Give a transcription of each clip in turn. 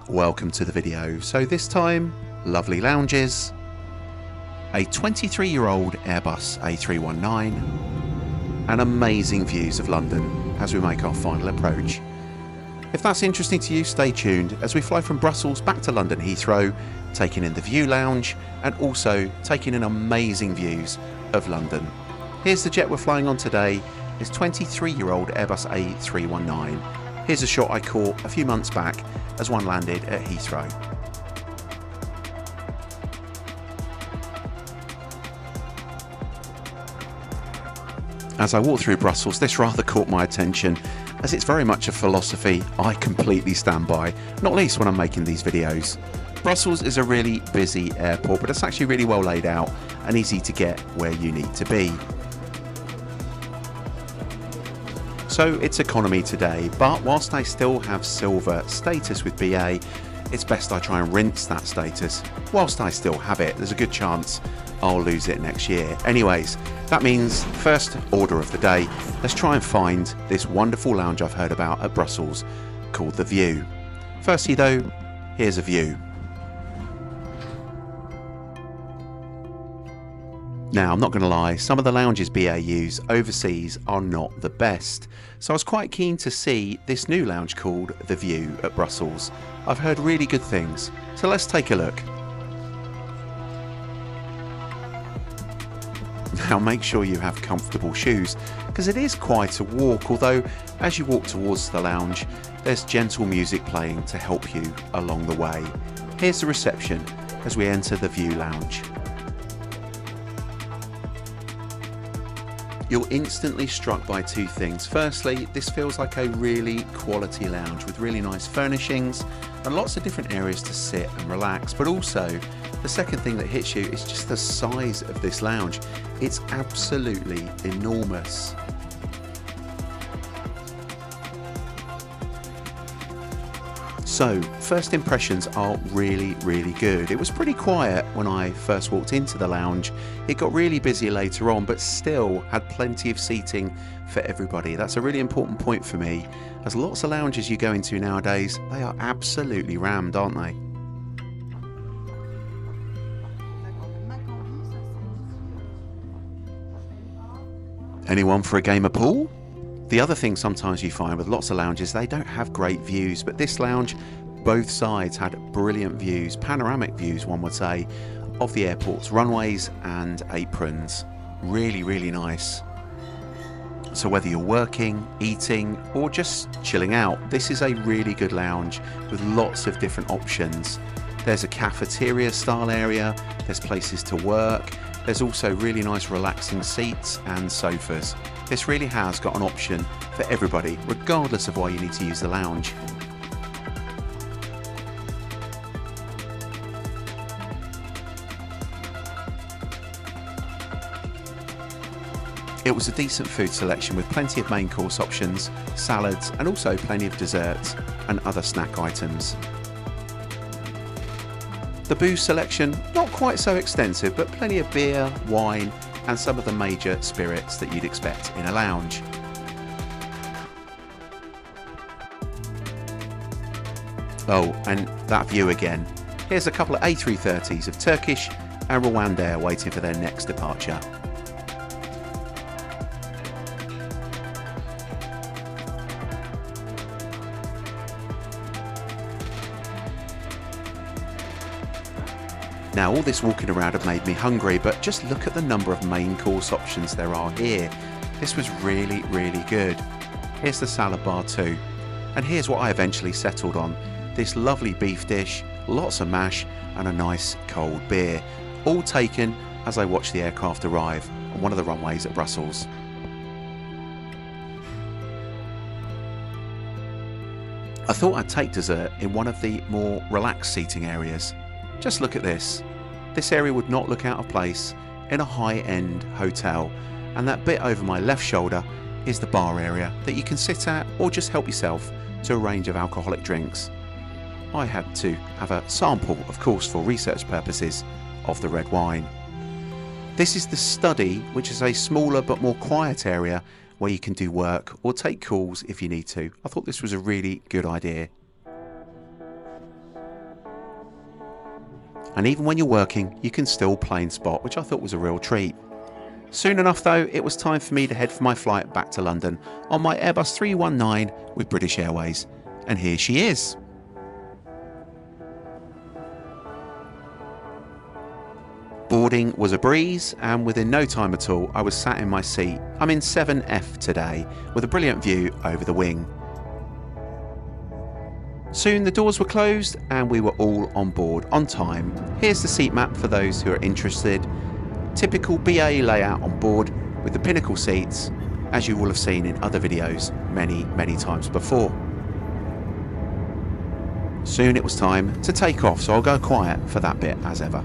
Welcome to the video. So this time, lovely lounges, a 23-year-old Airbus A319 and amazing views of London as we make our final approach. If that's interesting to you, stay tuned as we fly from Brussels back to London Heathrow, taking in the View Lounge and also taking in amazing views of London. Here's the jet we're flying on today, this 23-year-old Airbus A319. Here's a shot I caught a few months back as one landed at Heathrow. As I walk through Brussels, this rather caught my attention as it's very much a philosophy I completely stand by, not least when I'm making these videos. Brussels is a really busy airport, but it's actually really well laid out and easy to get where you need to be. So it's economy today, but whilst I still have silver status with BA, it's best I try and rinse that status. Whilst I still have it, there's a good chance I'll lose it next year. Anyways, that means first order of the day, let's try and find this wonderful lounge I've heard about at Brussels called The View. Firstly though, here's a view. Now, I'm not going to lie, some of the lounges BA use overseas are not the best. So I was quite keen to see this new lounge called The View at Brussels. I've heard really good things, so let's take a look. Now make sure you have comfortable shoes, because it is quite a walk, although as you walk towards the lounge, there's gentle music playing to help you along the way. Here's the reception as we enter the View Lounge. You're instantly struck by two things. Firstly, this feels like a really quality lounge with really nice furnishings and lots of different areas to sit and relax. But also, the second thing that hits you is just the size of this lounge. It's absolutely enormous. So, first impressions are really good. It was pretty quiet when I first walked into the lounge. It got really busy later on, but still had plenty of seating for everybody. That's a really important point for me, as lots of lounges you go into nowadays, they are absolutely rammed, aren't they? Anyone for a game of pool? The other thing sometimes you find with lots of lounges, they don't have great views, but this lounge, both sides had brilliant views, panoramic views one would say, of the airport's runways and aprons. Really nice. So whether you're working, eating or just chilling out, this is a really good lounge with lots of different options. There's a cafeteria style area, there's places to work, there's also really nice relaxing seats and sofas. This really has got an option for everybody, regardless of why you need to use the lounge. It was a decent food selection with plenty of main course options, salads and also plenty of desserts and other snack items. The booze selection, not quite so extensive, but plenty of beer, wine and some of the major spirits that you'd expect in a lounge. Oh, and that view again. Here's a couple of A330s of Turkish and Rwandair waiting for their next departure. Now all this walking around have made me hungry, but just look at the number of main course options there are here. This was really good. Here's the salad bar too. And here's what I eventually settled on. This lovely beef dish, lots of mash and a nice cold beer. All taken as I watched the aircraft arrive on one of the runways at Brussels. I thought I'd take dessert in one of the more relaxed seating areas. Just look at this. This area would not look out of place in a high-end hotel, and that bit over my left shoulder is the bar area that you can sit at or just help yourself to a range of alcoholic drinks. I had to have a sample, of course for research purposes, of the red wine. This is the study, which is a smaller but more quiet area where you can do work or take calls if you need to. I thought this was a really good idea. and even when you're working you can still plane spot, which I thought was a real treat. Soon enough though, it was time for me to head for my flight back to London on my Airbus A319 with British Airways, and here she is. Boarding was a breeze, and within no time at all I was sat in my seat. I'm in 7F today with a brilliant view over the wing. Soon the doors were closed and we were all on board on time. Here's the seat map for those who are interested. Typical BA layout on board with the pinnacle seats, as you will have seen in other videos many times before. Soon it was time to take off, so I'll go quiet for that bit as ever.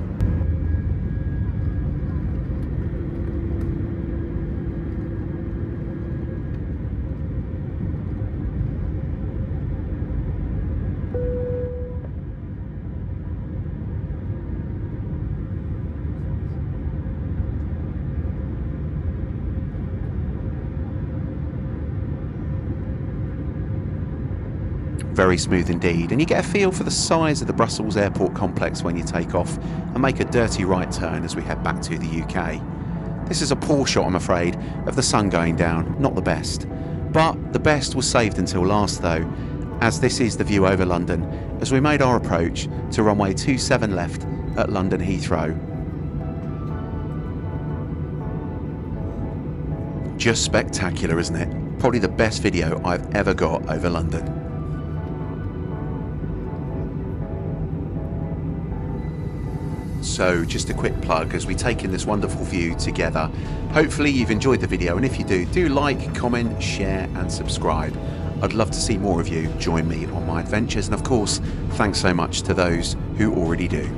Very smooth indeed, and you get a feel for the size of the Brussels airport complex when you take off and make a dirty right turn as we head back to the UK. This is a poor shot, I'm afraid, of the sun going down, not the best. But the best was saved until last though, as this is the view over London as we made our approach to runway 27 left at London Heathrow. Just spectacular, isn't it? Probably the best video I've ever got over London. So just a quick plug as we take in this wonderful view together. Hopefully you've enjoyed the video, and if you do like, comment, share and subscribe. I'd love to see more of you join me on my adventures, and of course thanks so much to those who already do.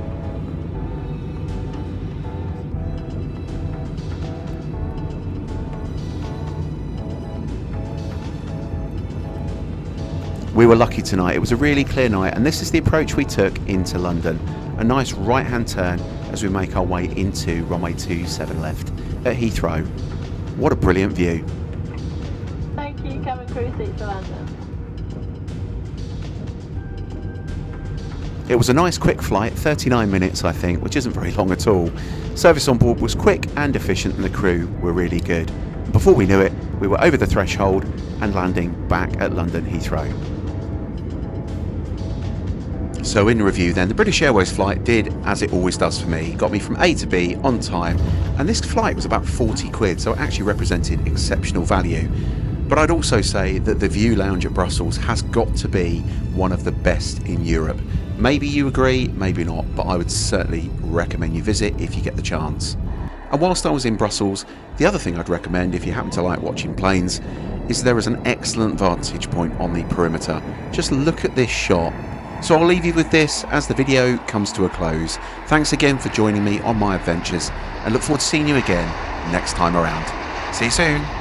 We were lucky tonight, it was a really clear night, and this is the approach we took into London. A nice right hand turn as we make our way into runway 27 left at Heathrow. What a brilliant view. Thank you, cabin crew seat for London. It was a nice quick flight, 39 minutes I think, which isn't very long at all. Service on board was quick and efficient and the crew were really good. And before we knew it, we were over the threshold and landing back at London Heathrow. So in review then, the British Airways flight did as it always does for me. It got me from A to B on time, and this flight was about 40 quid, so it actually represented exceptional value. But I'd also say that the View Lounge at Brussels has got to be one of the best in Europe. Maybe you agree, maybe not, but I would certainly recommend you visit if you get the chance. And whilst I was in Brussels, the other thing I'd recommend if you happen to like watching planes is there is an excellent vantage point on the perimeter. Just look at this shot. So I'll leave you with this as the video comes to a close. Thanks again for joining me on my adventures, and look forward to seeing you again next time around. See you soon.